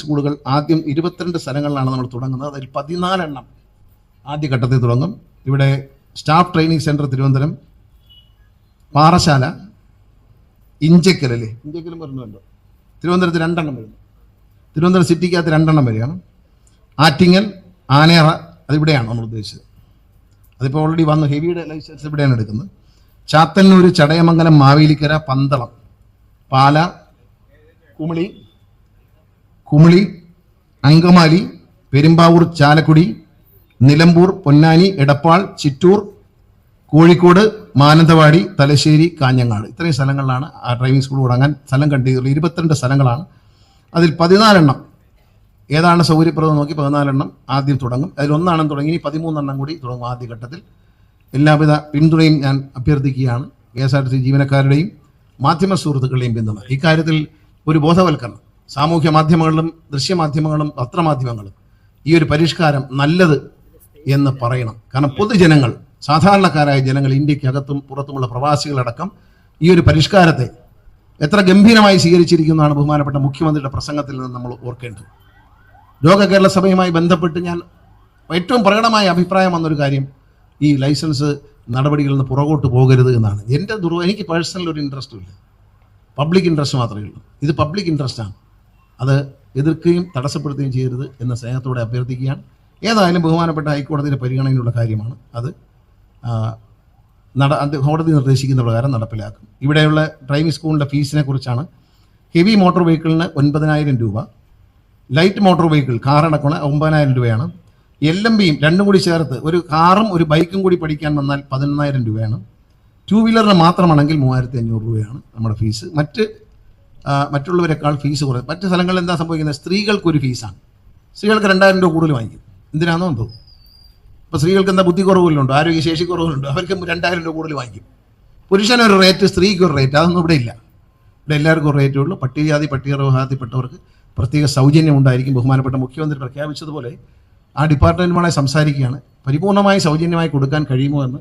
സ്കൂളുകൾ ആദ്യം 22 സ്ഥലങ്ങളിലാണ് നമ്മൾ തുടങ്ങുന്നത്. അതിൽ 14 എണ്ണം ആദ്യഘട്ടത്തിൽ തുടങ്ങും. ഇവിടെ staff training centre Thiruvananthapuram, Parassala, ഇഞ്ചക്കലല്ലേ, ഇഞ്ചക്കലും വരുന്നുണ്ടോ? തിരുവനന്തപുരത്ത് 2 എണ്ണം വരുന്നു. തിരുവനന്തപുരം സിറ്റിക്കകത്ത് 2 എണ്ണം വരികയാണ്. ആറ്റിങ്ങൽ, ആനേറ, അതിവിടെയാണ് നമ്മൾ ഉദ്ദേശിച്ചത്. അതിപ്പോൾ ഓൾറെഡി വന്നു. ഹെവിയുടെ ലൈസൻസ് ഇവിടെയാണ് എടുക്കുന്നത്. ചാത്തന്നൂർ, ചടയമംഗലം, മാവേലിക്കര, പന്തളം, പാല, കുമിളി, അങ്കമാലി, പെരുമ്പാവൂർ, ചാലക്കുടി, നിലമ്പൂർ, പൊന്നാനി, എടപ്പാൾ, ചിറ്റൂർ, കോഴിക്കോട്, മാനന്തവാടി, തലശ്ശേരി, കാഞ്ഞങ്ങാട്, ഇത്രയും സ്ഥലങ്ങളിലാണ് ആ ഡ്രൈവിംഗ് സ്കൂൾ തുടങ്ങാൻ സ്ഥലം കണ്ടെത്തിയിട്ടുള്ളത്. 22 സ്ഥലങ്ങളാണ്. അതിൽ 14 എണ്ണം ഏതാണ് സൗകര്യപ്രദം നോക്കി 14 എണ്ണം ആദ്യം തുടങ്ങും. അതിലൊന്നാണെന്ന് തുടങ്ങി. ഇനി 13 എണ്ണം കൂടി തുടങ്ങും ആദ്യഘട്ടത്തിൽ. എല്ലാവിധ പിന്തുണയും ഞാൻ അഭ്യർത്ഥിക്കുകയാണ്. KSRTC ജീവനക്കാരുടെയും മാധ്യമ സുഹൃത്തുക്കളുടെയും പിന്തുണ. ഇക്കാര്യത്തിൽ ഒരു ബോധവൽക്കരണം സാമൂഹ്യ മാധ്യമങ്ങളിലും ദൃശ്യമാധ്യമങ്ങളും പത്രമാധ്യമങ്ങളും ഈ ഒരു പരിഷ്കാരം നല്ലത് എന്ന് പറയണം. കാരണം പൊതുജനങ്ങൾ, സാധാരണക്കാരായ ജനങ്ങൾ, ഇന്ത്യക്കകത്തും പുറത്തുമുള്ള പ്രവാസികളടക്കം ഈ ഒരു പരിഷ്കാരത്തെ എത്ര ഗംഭീരമായി സ്വീകരിച്ചിരിക്കുന്നതാണ് ബഹുമാനപ്പെട്ട മുഖ്യമന്ത്രിയുടെ പ്രസംഗത്തിൽ നിന്ന് നമ്മൾ ഓർക്കേണ്ടത്. ലോക കേരള സഭയുമായി ബന്ധപ്പെട്ട് ഞാൻ ഏറ്റവും പ്രകടമായ അഭിപ്രായം വന്നൊരു കാര്യം ഈ ലൈസൻസ് നടപടികളിൽ നിന്ന് പുറകോട്ട് പോകരുത് എന്നാണ്. എനിക്ക് പേഴ്സണൽ ഒരു ഇൻട്രസ്റ്റും ഇല്ല, പബ്ലിക് ഇൻട്രസ്റ്റ് മാത്രമേ ഉള്ളൂ. ഇത് പബ്ലിക് ഇൻട്രസ്റ്റാണ്. അത് എതിർക്കുകയും തടസ്സപ്പെടുത്തുകയും ചെയ്യരുത് എന്ന സ്നേഹത്തോടെ അഭ്യർത്ഥിക്കുകയാണ്. ഏതായാലും ബഹുമാനപ്പെട്ട ഹൈക്കോടതിയുടെ പരിഗണനയിലുള്ള കാര്യമാണ്. അത് കോടതി നിർദ്ദേശിക്കുന്ന പ്രകാരം നടപ്പിലാക്കും. ഇവിടെയുള്ള ഡ്രൈവിംഗ് സ്കൂളിൻ്റെ ഫീസിനെ കുറിച്ചാണ്. ഹെവി മോട്ടോർ വെഹിക്കിളിന് 9,000 രൂപ, ലൈറ്റ് മോട്ടോർ വെഹിക്കിൾ കാറടക്കണ 9,000 രൂപയാണ്. LMBയും രണ്ടും കൂടി ചേർത്ത് ഒരു കാറും ഒരു ബൈക്കും കൂടി പഠിക്കാൻ വന്നാൽ 11,000 രൂപയാണ്. 2 വീലറിന് മാത്രമാണെങ്കിൽ 3,500 രൂപയാണ് നമ്മുടെ ഫീസ്. മറ്റുള്ളവരെക്കാൾ ഫീസ് കുറയും. മറ്റ് സ്ഥലങ്ങളിൽ എന്താ സംഭവിക്കുന്നത്? സ്ത്രീകൾക്കൊരു ഫീസാണ്. സ്ത്രീകൾക്ക് 2,000 രൂപ കൂടുതൽ വാങ്ങിക്കും. എന്തിനാണെന്നോ എന്തോ. ഇപ്പോൾ സ്ത്രീകൾക്ക് എന്താ ബുദ്ധി കുറവുകളുണ്ടോ, ആരോഗ്യശേഷി കുറവുകളുണ്ടോ, അവർക്ക് 2,000 രൂപ കൂടുതൽ വാങ്ങിക്കും. പുരുഷനൊരു റേറ്റ്, സ്ത്രീക്കൊരു റേറ്റ്, അതൊന്നും ഇവിടെ ഇല്ല. ഇവിടെ എല്ലാവർക്കും ഒരു റേറ്റേ ഉള്ളൂ. പട്ടികജാതി പട്ടികവർഗത്തിൽപ്പെട്ടവർക്ക് പ്രത്യേക സൗജന്യം ഉണ്ടായിരിക്കും. ബഹുമാനപ്പെട്ട മുഖ്യമന്ത്രി പ്രഖ്യാപിച്ചതുപോലെ ആ ഡിപ്പാർട്ട്മെൻറ്റുമായി സംസാരിക്കുകയാണ്. പരിപൂർണമായി സൗജന്യമായി കൊടുക്കാൻ കഴിയുമോ എന്ന്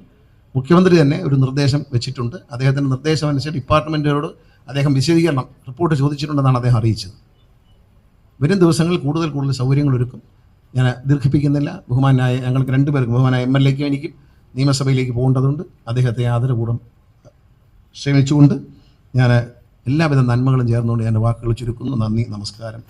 മുഖ്യമന്ത്രി തന്നെ ഒരു നിർദ്ദേശം വെച്ചിട്ടുണ്ട്. അദ്ദേഹത്തിൻ്റെ നിർദ്ദേശം അനുസരിച്ച് ഡിപ്പാർട്ട്മെൻറ്റുകളോട് അദ്ദേഹം വിശദീകരണം റിപ്പോർട്ട് ചോദിച്ചിട്ടുണ്ടെന്നാണ് അദ്ദേഹം അറിയിച്ചത്. വരും ദിവസങ്ങളിൽ കൂടുതൽ സൗകര്യങ്ങൾ ഒരുക്കും. ഞാൻ ദീർഘിപ്പിക്കുന്നില്ല. ബഹുമാനായ ഞങ്ങൾക്ക് 2 പേർക്കും, ബഹുമാനായ MLAക്കും എനിക്കും നിയമസഭയിലേക്ക് പോകേണ്ടതുണ്ട്. അദ്ദേഹത്തെ ആദരപൂർവ്വം ക്ഷണിച്ചുകൊണ്ട് ഞാൻ എല്ലാവിധ നന്മകളും ചേർന്നുകൊണ്ട് എൻ്റെ വാക്കുകൾ ചുരുക്കുന്നു. നന്ദി, നമസ്കാരം.